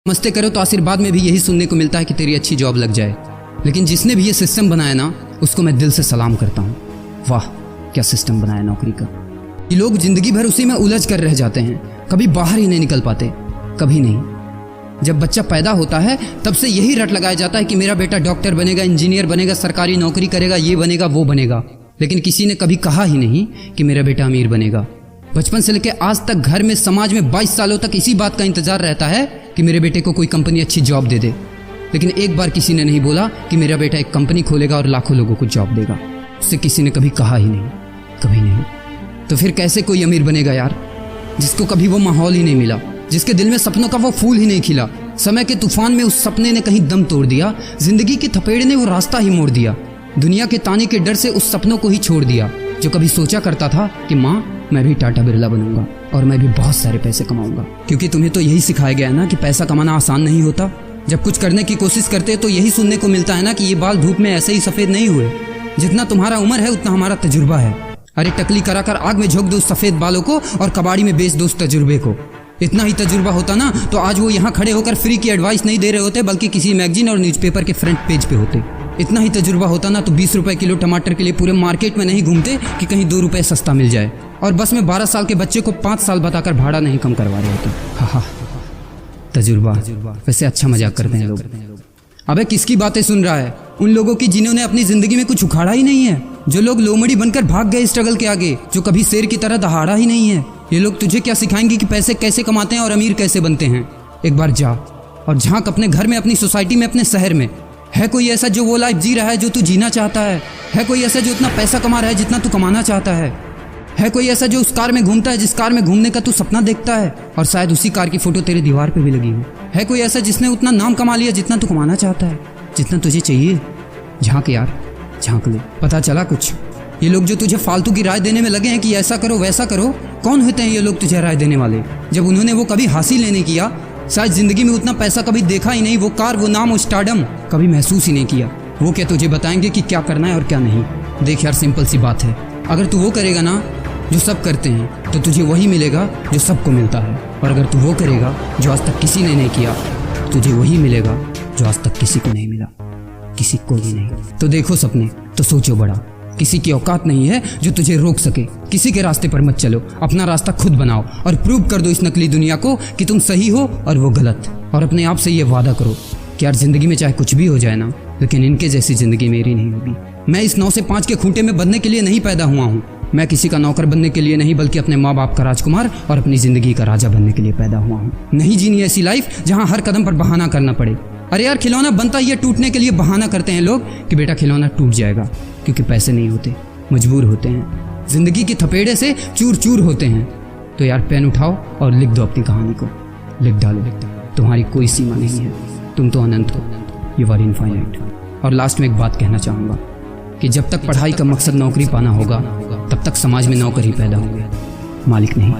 नमस्ते करो तो आशीर्वाद में भी यही सुनने को मिलता है कि तेरी अच्छी जॉब लग जाए। लेकिन जिसने भी ये सिस्टम बनाया ना, उसको मैं दिल से सलाम करता हूँ। वाह क्या सिस्टम बनाया नौकरी का। ये लोग जिंदगी भर उसी में उलझ कर रह जाते हैं, कभी बाहर ही नहीं निकल पाते, कभी नहीं। जब बच्चा पैदा होता है तब से यही रट लगाया जाता है कि मेरा बेटा डॉक्टर बनेगा, इंजीनियर बनेगा, सरकारी नौकरी करेगा, ये बनेगा वो बनेगा। लेकिन किसी ने कभी कहा ही नहीं कि मेरा बेटा अमीर बनेगा। बचपन से लेकर आज तक घर में, समाज में 22 सालों तक इसी बात का इंतजार रहता है कि मेरे बेटे को कोई कंपनी अच्छी जॉब दे दे। लेकिन एक बार किसी ने नहीं बोला कि मेरा बेटा एक कंपनी खोलेगा और लाखों लोगों को जॉब देगा। उससे किसी ने कभी कहा ही नहीं, कभी नहीं। तो फिर कैसे कोई अमीर बनेगा यार, जिसको कभी वो माहौल ही नहीं मिला, जिसके दिल में सपनों का वो फूल ही नहीं खिला। समय के तूफान में उस सपने ने कहीं दम तोड़ दिया, जिंदगी के थपेड़े ने वो रास्ता ही मोड़ दिया। दुनिया के ताने के डर से उस सपनों को ही छोड़ दिया जो कभी सोचा करता था कि माँ मैं भी टाटा बिरला बनूंगा और मैं भी बहुत सारे पैसे कमाऊंगा। क्योंकि तुम्हें तो यही सिखाया गया है ना कि पैसा कमाना आसान नहीं होता। जब कुछ करने की कोशिश करते तो यही सुनने को मिलता है ना कि ये बाल धूप में ऐसे ही सफेद नहीं हुए। जितना तुम्हारा उम्र है उतना हमारा तजुर्बा है। अरे टकली कराकर आग में झोंक दो उस सफेद बालों को और कबाड़ी में बेच दो उस तजुर्बे को। इतना ही तजुर्बा होता ना तो आज वो यहाँ खड़े होकर फ्री की एडवाइस नहीं दे रहे होते, बल्कि किसी मैगजीन और न्यूज़पेपर के फ्रंट पेज पे होते। इतना ही तजुर्बा होता ना तो 20 रुपए किलो टमाटर के लिए पूरे मार्केट में नहीं घूमते कि कहीं 2 रुपए सस्ता मिल जाए। और बस में 12 साल के बच्चे को 5 साल बताकर भाड़ा नहीं कम करवा रहे होते। हा तजुर्बा। वैसे अच्छा मजाक करते हैं लोग। अबे किसकी बातें सुन रहा है? उन लोगों की जिन्होंने अपनी जिंदगी में कुछ उखाड़ा ही नहीं है, जो लोग लोमड़ी बनकर भाग गए स्ट्रगल के आगे, जो कभी शेर की तरह दहाड़ा ही नहीं है। ये लोग तुझे क्या सिखाएंगे कि पैसे कैसे कमाते हैं और अमीर कैसे बनते हैं। एक बार जा और झांक अपने घर में, अपनी सोसाइटी में, अपने शहर में। है कोई ऐसा जो वो लाइफ जी रहा है जो तू जीना चाहता है? है कोई ऐसा जो इतना पैसा कमा रहा है जितना तू कमाना चाहता है? है कोई ऐसा जो उस कार में घूमता है जिस कार में घूमने का तू सपना देखता है और शायद उसी कार की फोटो तेरे दीवार पे भी लगी हो? है कोई ऐसा जिसने उतना नाम कमा लिया जितना तू कमाना चाहता है, जितना तुझे चाहिए? झांक यार, झांक ले, पता चला कुछ। ये लोग जो तुझे फालतू की राय देने में लगे हैं कि ऐसा करो वैसा करो, कौन होते हैं ये लोग तुझे राय देने वाले? जब उन्होंने वो कभी हासिल ही नहीं किया, शायद जिंदगी में उतना पैसा कभी देखा ही नहीं, वो कार, वो नाम, वो स्टारडम कभी महसूस ही नहीं किया। वो क्या तुझे बताएंगे कि क्या करना है और क्या नहीं? देख यार, सिंपल सी बात है, अगर तू वो करेगा ना जो सब करते हैं तो तुझे वही मिलेगा जो सबको मिलता है। और अगर तू वो करेगा जो आज तक किसी ने नहीं किया, तुझे वही मिलेगा जो आज तक किसी को नहीं मिला, किसी को भी नहीं। तो देखो सपने तो सोचो बड़ा। किसी की औकात नहीं है जो तुझे रोक सके। किसी के रास्ते पर मत चलो, अपना रास्ता खुद बनाओ और प्रूव कर दो इस नकली दुनिया को कि तुम सही हो और वो गलत। और अपने आप से ये वादा करो कि यार जिंदगी में चाहे कुछ भी हो जाए ना, लेकिन इनके जैसी जिंदगी मेरी नहीं होगी। मैं इस 9 से 5 के खूंटे में बंधने के लिए नहीं पैदा हुआ हूँ। मैं किसी का नौकर बनने के लिए नहीं, बल्कि अपने माँ बाप का राजकुमार और अपनी जिंदगी का राजा बनने के लिए पैदा हुआ हूँ। नहीं जीनी ऐसी लाइफ जहाँ हर कदम पर बहाना करना पड़े। अरे यार, खिलौना बनता ही है टूटने के लिए। बहाना करते हैं लोग कि बेटा खिलौना टूट जाएगा, क्योंकि पैसे नहीं होते, मजबूर होते हैं, जिंदगी के थपेड़े से चूर चूर होते हैं। तो यार पेन उठाओ और लिख दो अपनी कहानी को, लिख डालो। तुम्हारी कोई सीमा नहीं है, तुम तो अनंत हो, यू आर इनफाइनाइट। और लास्ट में एक बात कहना चाहूँगा कि जब तक पढ़ाई का मकसद नौकरी पाना होगा, तब तक समाज में नौकर ही पैदा होंगे, मालिक नहीं।